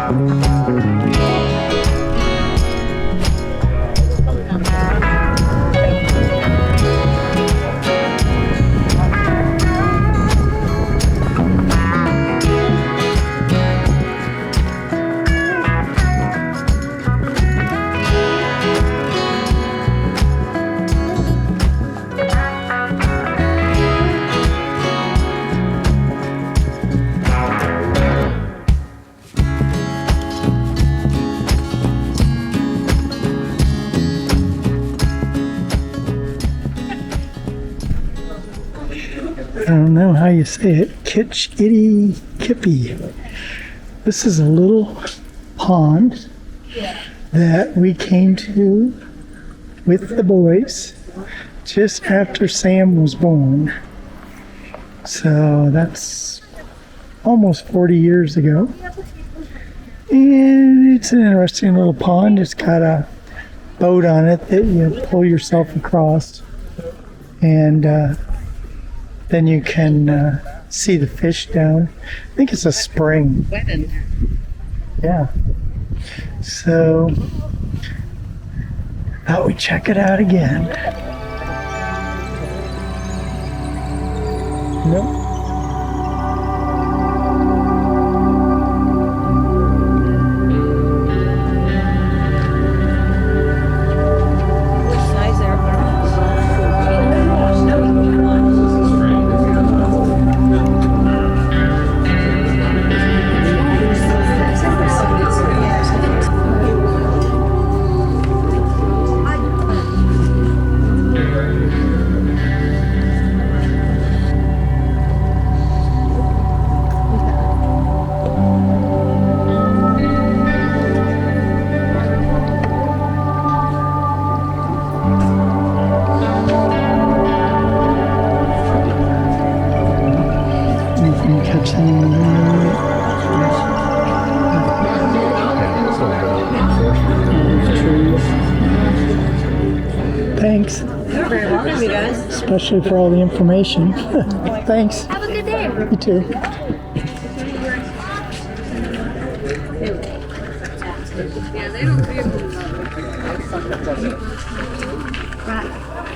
I don't know how you say it. Kitch-iti-kipi. This is a little pond that we came to with the boys just after Sam was born. So that's almost 40 years ago. And it's an interesting little pond. It's got a boat on it that you pull yourself across. And then you can see the fish down. I think it's a spring. Yeah. So, thought we'd check it out again. Nope. Thanks. You're very welcome, you guys. Especially for all the information. Thanks. Have a good day. You too. Yeah, they don't feel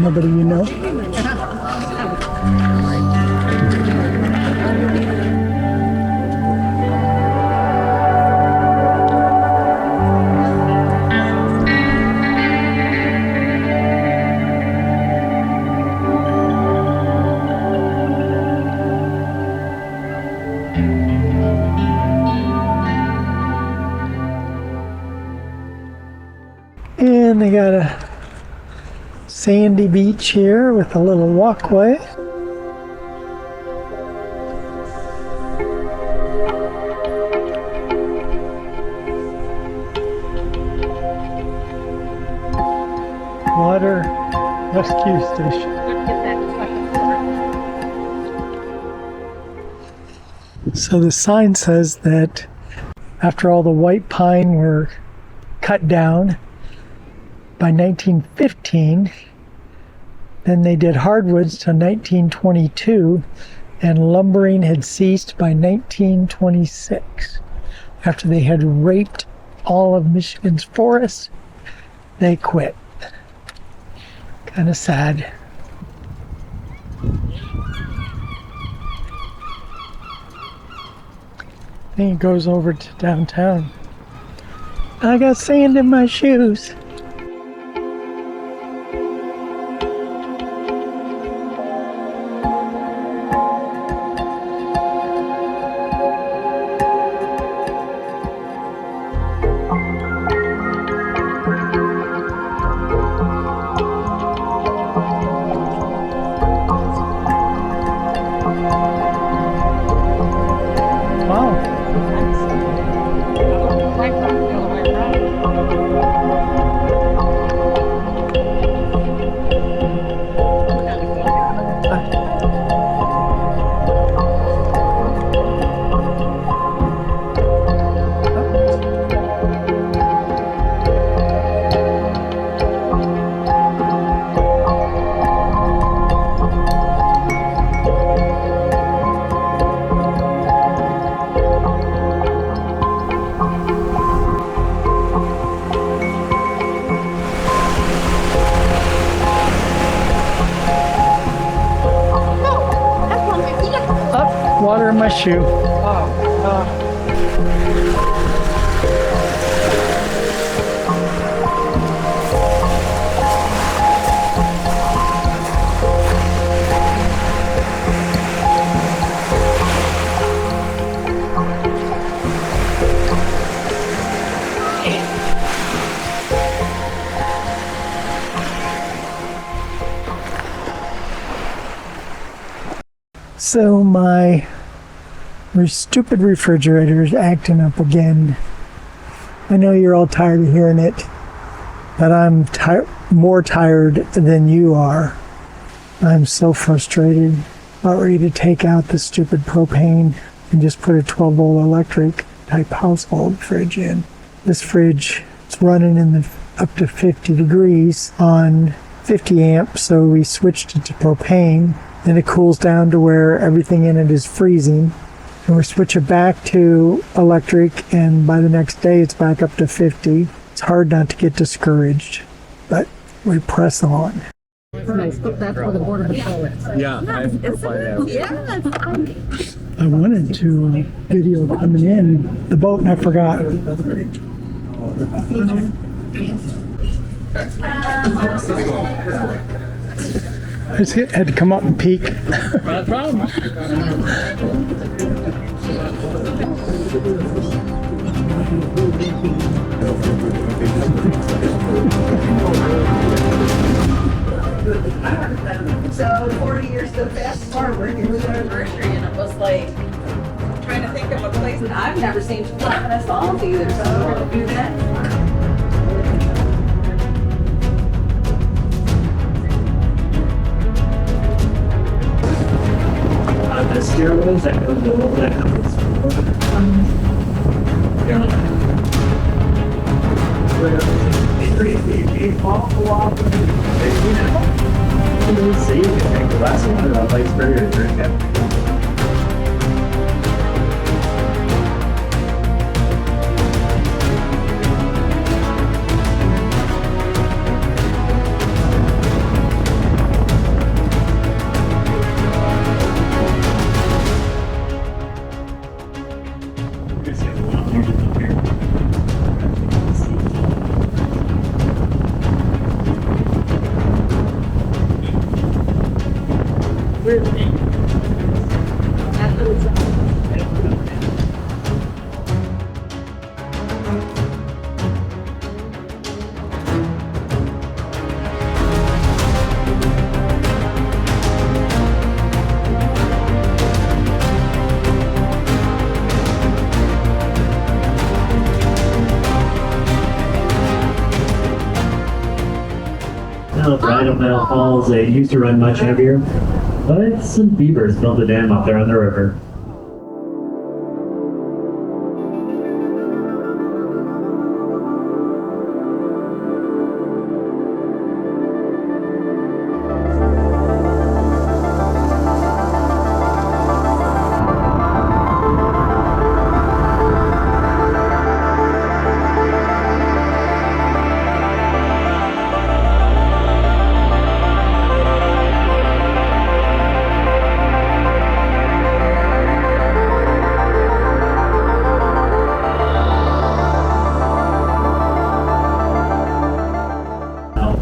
Nobody you know? And they got a sandy beach here with a little walkway. Water rescue station. So the sign says that after all the white pine were cut down by 1915, then they did hardwoods till 1922, and lumbering had ceased by 1926. After they had raped all of Michigan's forests, they quit. Kind of sad. I think it goes over to downtown. I got sand in my shoes. my shoe. So my stupid refrigerator is acting up again. I know you're all tired of hearing it, but I'm more tired than you are. I'm so frustrated, about ready to take out the stupid propane and just put a 12-volt electric type household fridge in. This fridge is running in the up to 50 degrees on 50 amps, so we switched it to propane. Then it cools down to where everything in it is freezing. And we switch it back to electric, and by the next day it's back up to 50. It's hard not to get discouraged, but we press on. Nice. That's where the border patrol is. Yeah, I find out. I wanted to video coming in the boat, and I forgot. I just had to come up and peek. No problem. So 40 years so fast forward, it was our anniversary, and it was like trying to think of a place that I've never seen Flatness Falls either, so we're gonna do that. The stairwells that go below that. See, you can take the last one of Lakes Burger and drink it. Bridal Meadow Falls, they used to run much heavier, but some beavers built a dam up there on the river.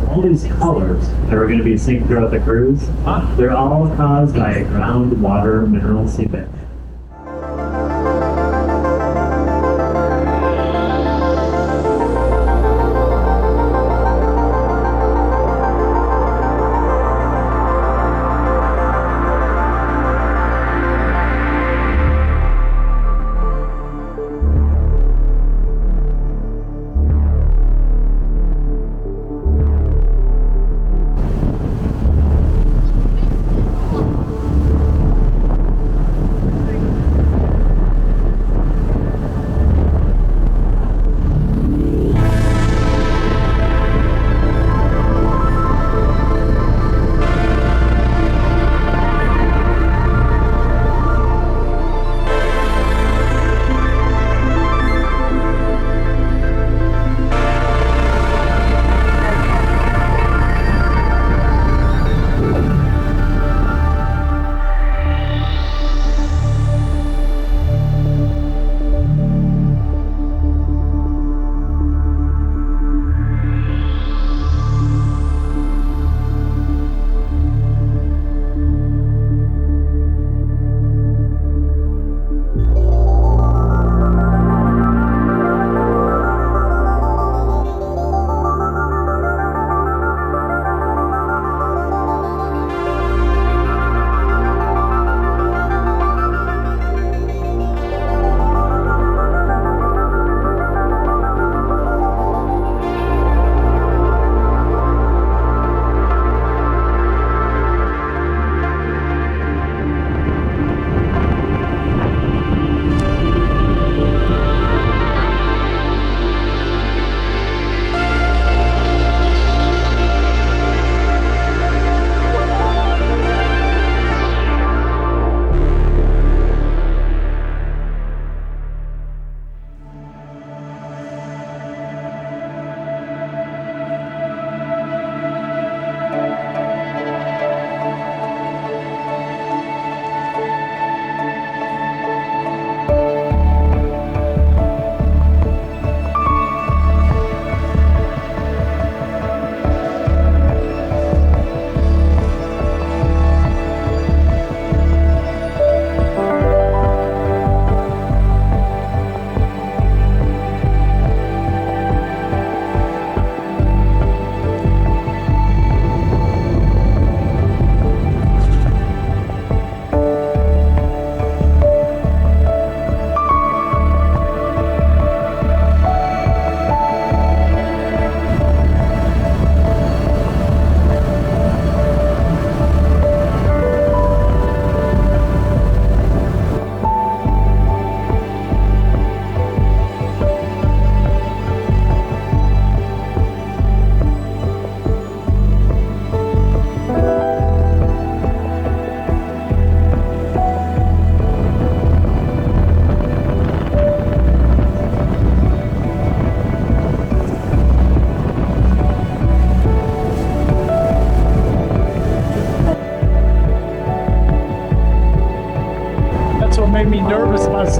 All these colors that are going to be seen throughout the cruise, they're all caused by groundwater mineral seepage.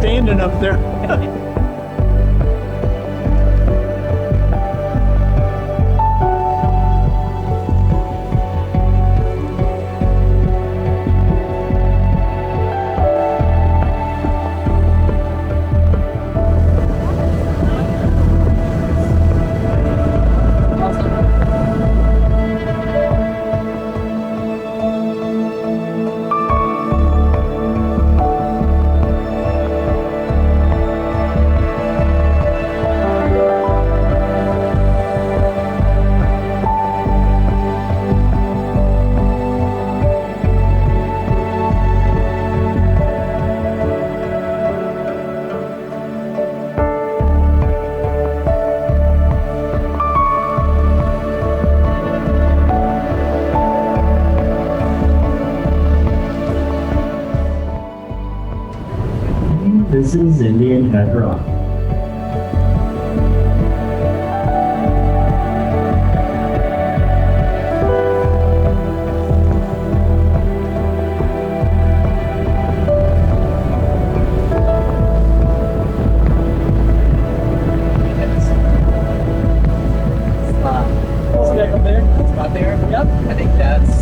standing up there. This is Indian Head Rock. Spot there. Yep. I think that's.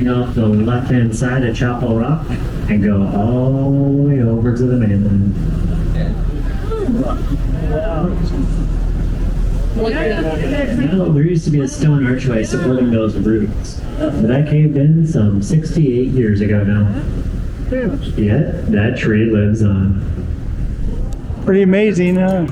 Off the left-hand side of Chapel Rock and go all the way over to the mainland. Now, there used to be a stone archway supporting those roofs, but that caved in some 68 years ago now. Yet, that tree lives on. Pretty amazing, huh?